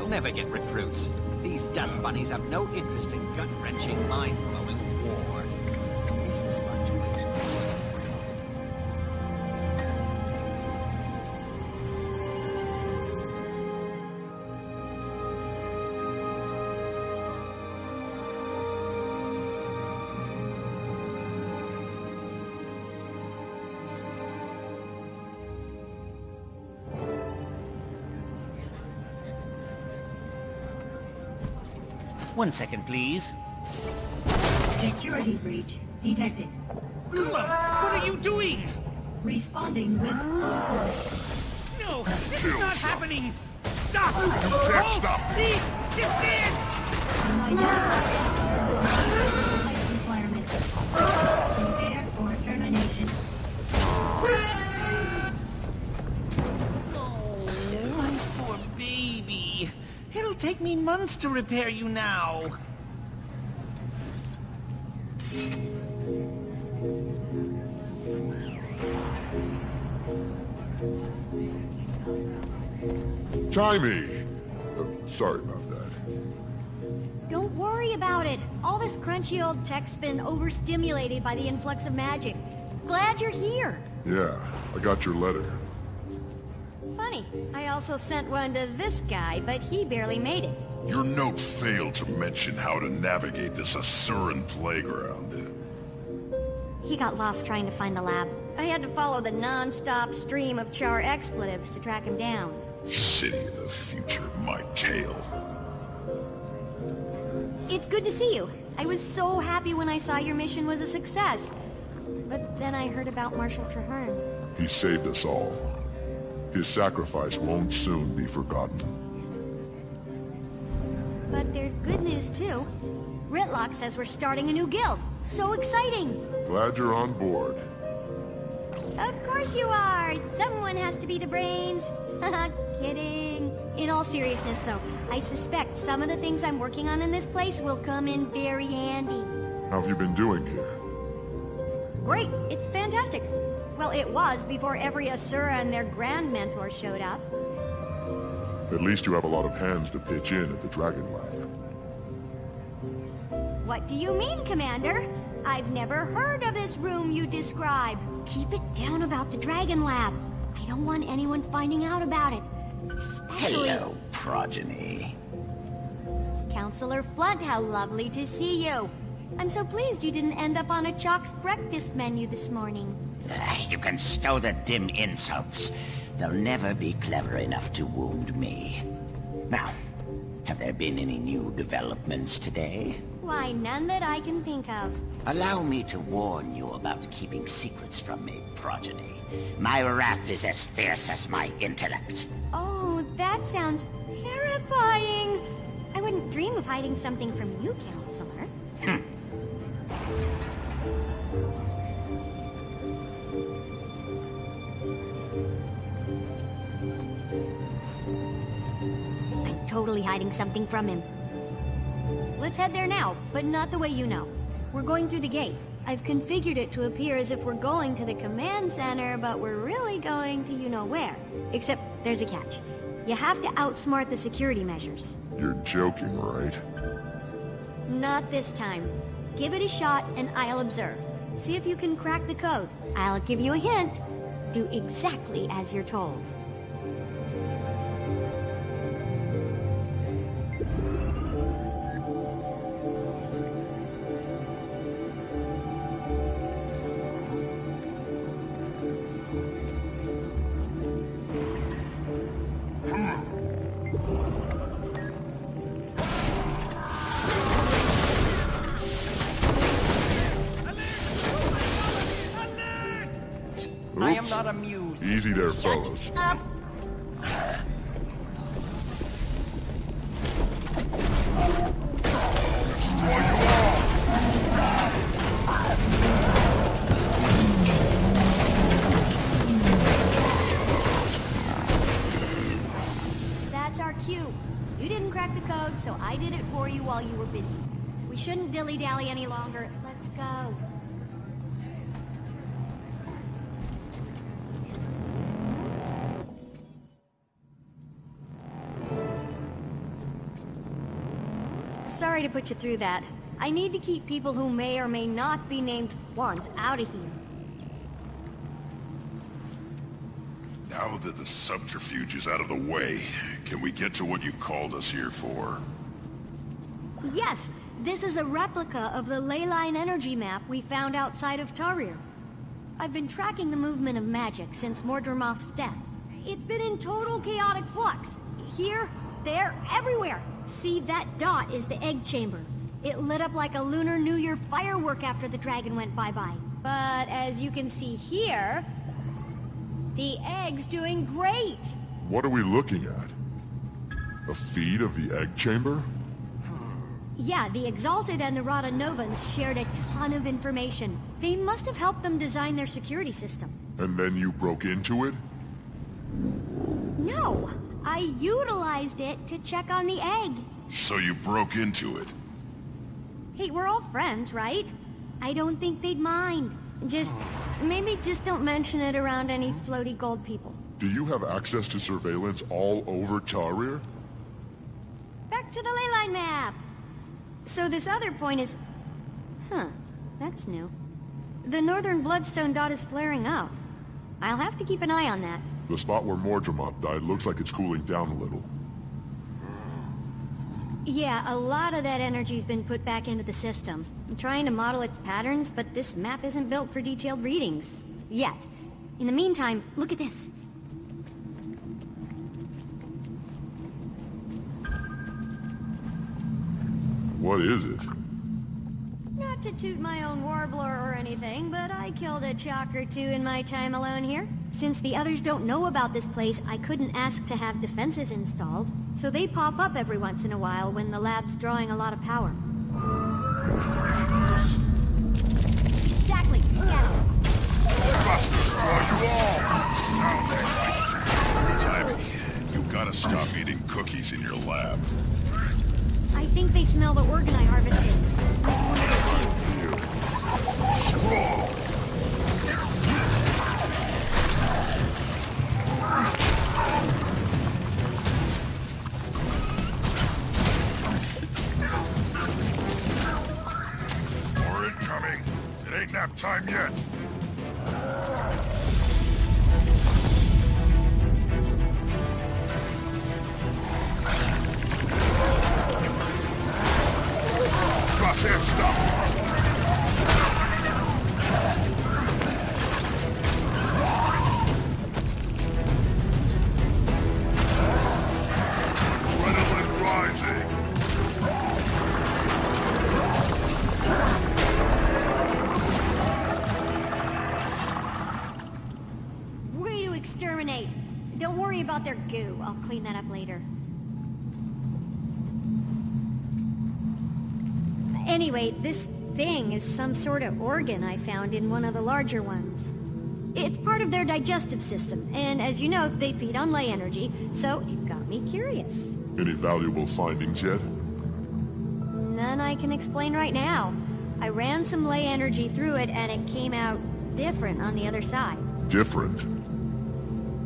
We'll never get recruits. These dust bunnies have no interest in gut-wrenching, mind-blowing war. Beasts are too expensive. One second, please. Security breach detected. Kuma, what are you doing? Responding with full force. No, this is not happening. Stop! You can't stop. Cease! Desist! Requirements. Prepare for termination. Oh, my poor baby. It'll take me months to repair you now. Timey! Sorry about that. Don't worry about it. All this crunchy old tech's been overstimulated by the influx of magic. Glad you're here. Yeah, I got your letter. Funny, I also sent one to this guy, but he barely made it. Your note failed to mention how to navigate this Asuran playground. He got lost trying to find the lab. I had to follow the non-stop stream of char expletives to track him down. City of the future, my tail. It's good to see you. I was so happy when I saw your mission was a success. But then I heard about Marshal Traherne. He saved us all. His sacrifice won't soon be forgotten. But there's good news too. Ritlock says we're starting a new guild. So exciting! Glad you're on board. Of course you are! Someone has to be the brains. Haha, kidding. In all seriousness though, I suspect some of the things I'm working on in this place will come in very handy. How have you been doing here? Great, it's fantastic. Well, it was before every Asura and their grand mentor showed up. At least you have a lot of hands to pitch in at the Dragon Lab. What do you mean, Commander? I've never heard of this room you describe. Keep it down about the Dragon Lab. I don't want anyone finding out about it. Especially... Hello, progeny. Counselor Flunt, how lovely to see you. I'm so pleased you didn't end up on a Chalk's breakfast menu this morning. You can stow the dim insults. They'll never be clever enough to wound me. Now, have there been any new developments today? Why, none that I can think of. Allow me to warn you about keeping secrets from me, progeny. My wrath is as fierce as my intellect. Oh, that sounds terrifying. I wouldn't dream of hiding something from you, Counselor. I'm totally hiding something from him. Let's head there now, but not the way you know. We're going through the gate. I've configured it to appear as if we're going to the command center, but we're really going to you-know-where. Except there's a catch. You have to outsmart the security measures. You're joking, right? Not this time. Give it a shot and I'll observe. See if you can crack the code. I'll give you a hint. Do exactly as you're told. I am not amused. Easy there, fellas. Up. Destroy you all! That's our cue. You didn't crack the code, so I did it for you while you were busy. We shouldn't dilly-dally any longer. Let's go. sorry to put you through that. I need to keep people who may or may not be named Flunt out of here. Now that the subterfuge is out of the way, can we get to what you called us here for? Yes, this is a replica of the leyline energy map we found outside of Tarir. I've been tracking the movement of magic since Mordremoth's death. It's been in total chaotic flux. Here, there, everywhere. See, that dot is the egg chamber. It lit up like a Lunar New Year firework after the dragon went bye-bye. But as you can see here, the egg's doing great. What are we looking at? A feed of the egg chamber? Yeah, the Exalted and the Rata Novans shared a ton of information. They must have helped them design their security system. And then you broke into it? No, I utilized it to check on the egg. So you broke into it? Hey, we're all friends, right? I don't think they'd mind. Maybe just don't mention it around any floaty gold people. Do you have access to surveillance all over Tarir? Back to the leyline map! So this other point is... Huh, that's new. The northern bloodstone dot is flaring up. I'll have to keep an eye on that. The spot where Mordremoth died looks like it's cooling down a little. Yeah, a lot of that energy's been put back into the system. I'm trying to model its patterns, but this map isn't built for detailed readings. Yet. In the meantime, look at this. What is it? Not to toot my own warbler or anything, but I killed a chalk or two in my time alone here. Since the others don't know about this place, I couldn't ask to have defenses installed. So they pop up every once in a while when the lab's drawing a lot of power. Exactly! Get him! Must destroy you all! Timmy, you gotta stop eating cookies in your lab. I think they smell the organ I harvested. Scroll! More incoming! It ain't nap time yet! Crosshair, stop! Adrenaline rising! Way to exterminate! Don't worry about their goo. I'll clean that up later. Anyway, this thing is some sort of organ I found in one of the larger ones. It's part of their digestive system, and as you know, they feed on ley energy, so it got me curious. Any valuable findings yet? None I can explain right now. I ran some ley energy through it, and it came out different on the other side. Different?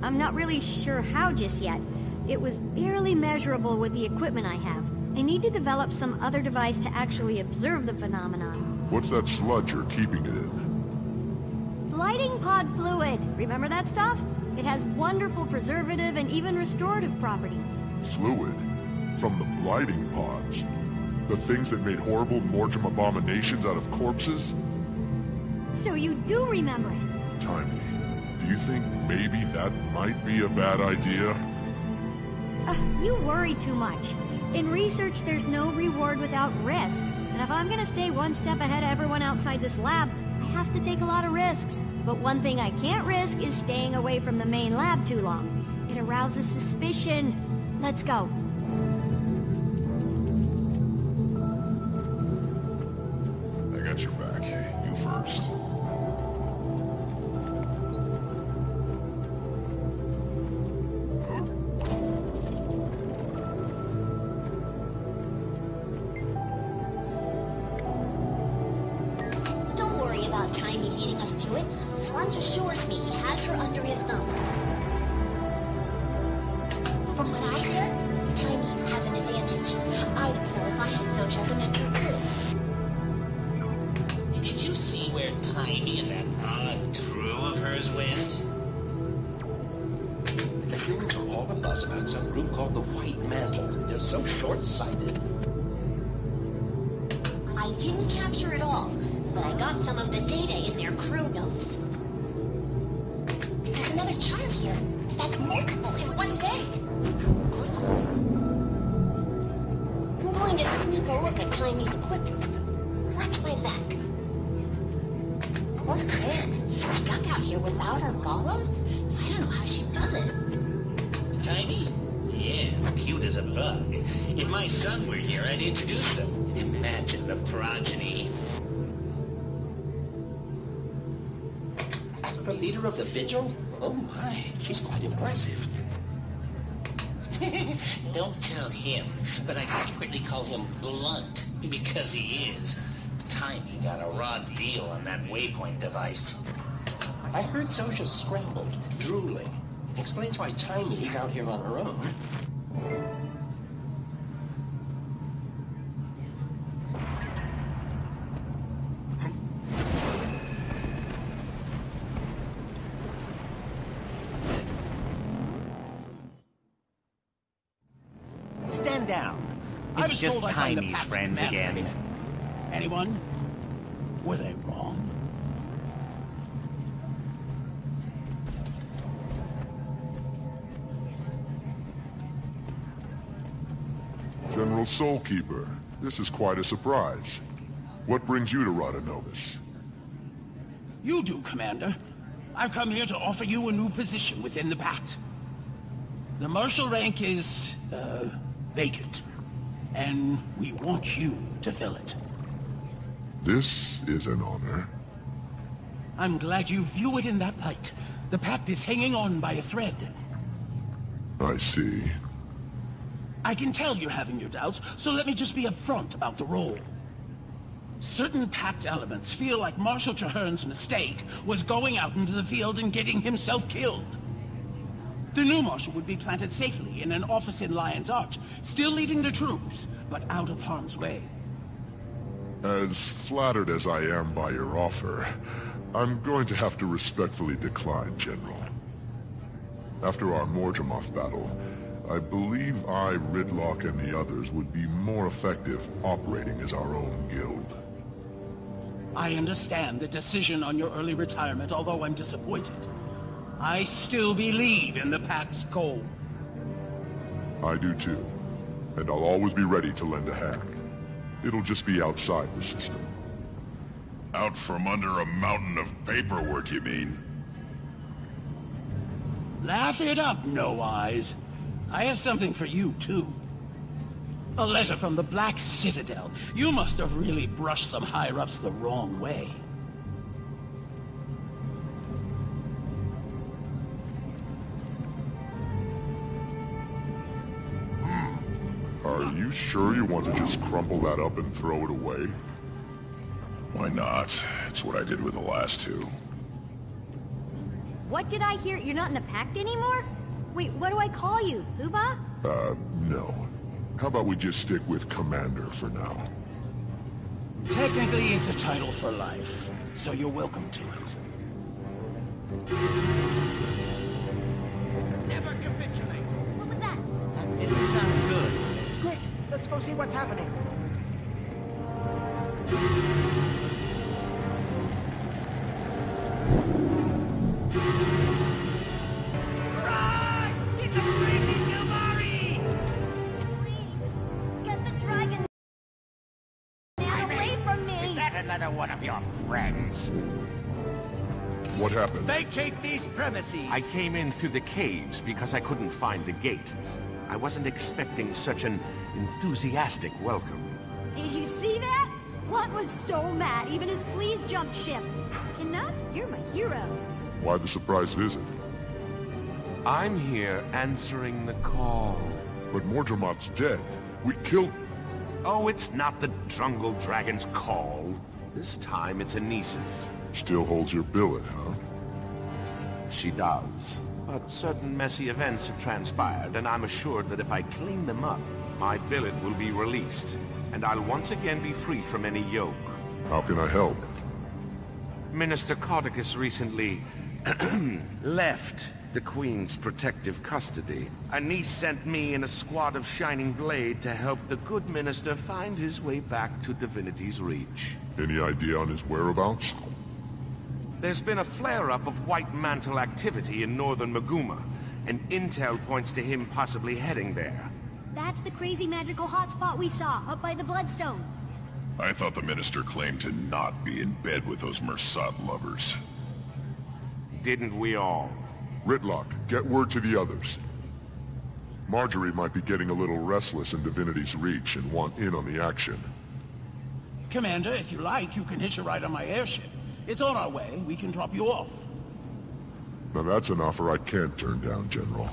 I'm not really sure how just yet. It was barely measurable with the equipment I have. I need to develop some other device to actually observe the phenomenon. What's that sludge you're keeping it in? Lighting pod fluid. Remember that stuff? It has wonderful preservative and even restorative properties. Fluid? From the blighting pods? The things that made horrible Mordrim abominations out of corpses? So you do remember it? Timmy, do you think maybe that might be a bad idea? You worry too much. In research, there's no reward without risk. And if I'm gonna stay one step ahead of everyone outside this lab, I have to take a lot of risks. But one thing I can't risk is staying away from the main lab too long. It arouses suspicion. Let's go. I got your back. You first. Don't worry about Timmy leading us to it. Flunt assured me he has her under his thumb. From what I heard, Timmy has an advantage. I'd excel if I had go checking into your crew. Did you see where Tiny and that odd crew of hers went? The humans are all a buzz about some group called the White Mantle. They're so short-sighted. I didn't capture it all, but I got some of the data in their crew notes. There's another chart here. That's multiple in one day. I'm going to sneak a look at Tiny's equipment. Watch my back. Poor Claire. She's stuck out here without her golem? I don't know how she does it. Tiny? Yeah, cute as a bug. If my son were here, I'd introduce them. Imagine the progeny. The leader of the Vigil? Oh my, she's quite impressive. Don't tell him, but I frequently call him Blunt, because he is. Tiny got a raw deal on that waypoint device. I heard Zosha's scrambled, drooling. Explains why Tiny's out here on her own. Stand down. It's just Tiny's friends again. Anyone? Were they wrong? General Soulkeeper, this is quite a surprise. What brings you to Rata, Novus? You do, Commander. I've come here to offer you a new position within the Pact. The marshal rank is, vacant. And we want you to fill it. This is an honor. I'm glad you view it in that light. The Pact is hanging on by a thread. I see. I can tell you're having your doubts, so let me just be upfront about the role. Certain Pact elements feel like Marshal Traherne's mistake was going out into the field and getting himself killed. The new Marshal would be planted safely in an office in Lion's Arch, still leading the troops, but out of harm's way. As flattered as I am by your offer, I'm going to have to respectfully decline, General. After our Morgemoth battle, I believe I, Ridlock, and the others would be more effective operating as our own guild. I understand the decision on your early retirement, although I'm disappointed. I still believe in the Pact's goal. I do too. And I'll always be ready to lend a hand. It'll just be outside the system. Out from under a mountain of paperwork, you mean? Laugh it up, No Eyes. I have something for you, too. A letter from the Black Citadel. You must have really brushed some higher-ups the wrong way. Are you sure you want to just crumple that up and throw it away? Why not? It's what I did with the last two. What did I hear? You're not in the Pact anymore? Wait, what do I call you? Uba? No. How about we just stick with Commander for now? Technically, it's a title for life, so you're welcome to it. Never capitulate. What was that? That didn't sound good. Quick, let's go see what's happening. Another one of your friends. What happened? Vacate these premises! I came in through the caves because I couldn't find the gate. I wasn't expecting such an enthusiastic welcome. Did you see that? Blunt was so mad, even his fleas jumped ship. Canuck, you're my hero. Why the surprise visit? I'm here answering the call. But Morgemoth's dead. We killed... Oh, it's not the Jungle Dragon's call. This time it's Anissa's. Still holds your billet, huh? She does. But certain messy events have transpired, and I'm assured that if I clean them up, my billet will be released, and I'll once again be free from any yoke. How can I help? Minister Codicus recently left the Queen's protective custody. A niece sent me and a squad of Shining Blade to help the good minister find his way back to Divinity's Reach. Any idea on his whereabouts? There's been a flare-up of White Mantle activity in northern Maguma, and intel points to him possibly heading there. That's the crazy magical hotspot we saw, up by the Bloodstone. I thought the minister claimed to not be in bed with those Mersat lovers. Didn't we all? Ritlock, get word to the others. Marjorie might be getting a little restless in Divinity's Reach and want in on the action. Commander, if you like, you can hitch a ride on my airship. It's on our way. We can drop you off. Now that's an offer I can't turn down, General.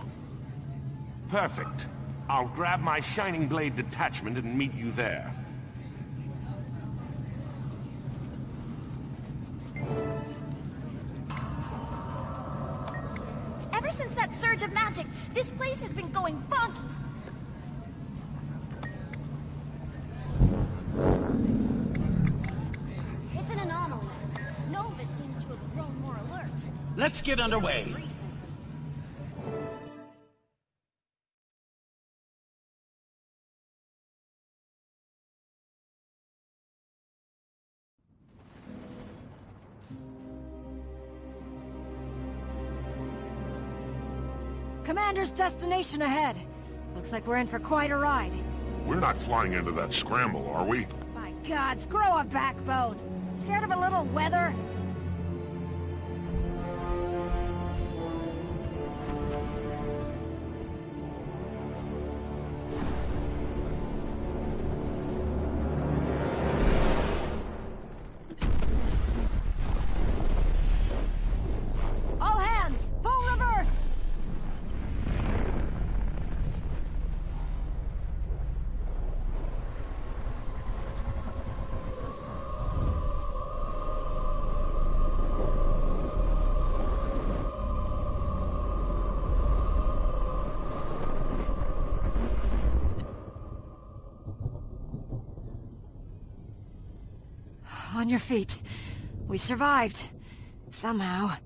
Perfect. I'll grab my Shining Blade detachment and meet you there. Ever since that surge of magic, this place has been going bonky. It's an anomaly. Novus seems to have grown more alert. Let's get underway. Commander's destination ahead. Looks like we're in for quite a ride. We're not flying into that scramble, are we? My gods, grow a backbone. Scared of a little weather? All hands, full reverse! On your feet. We survived. Somehow.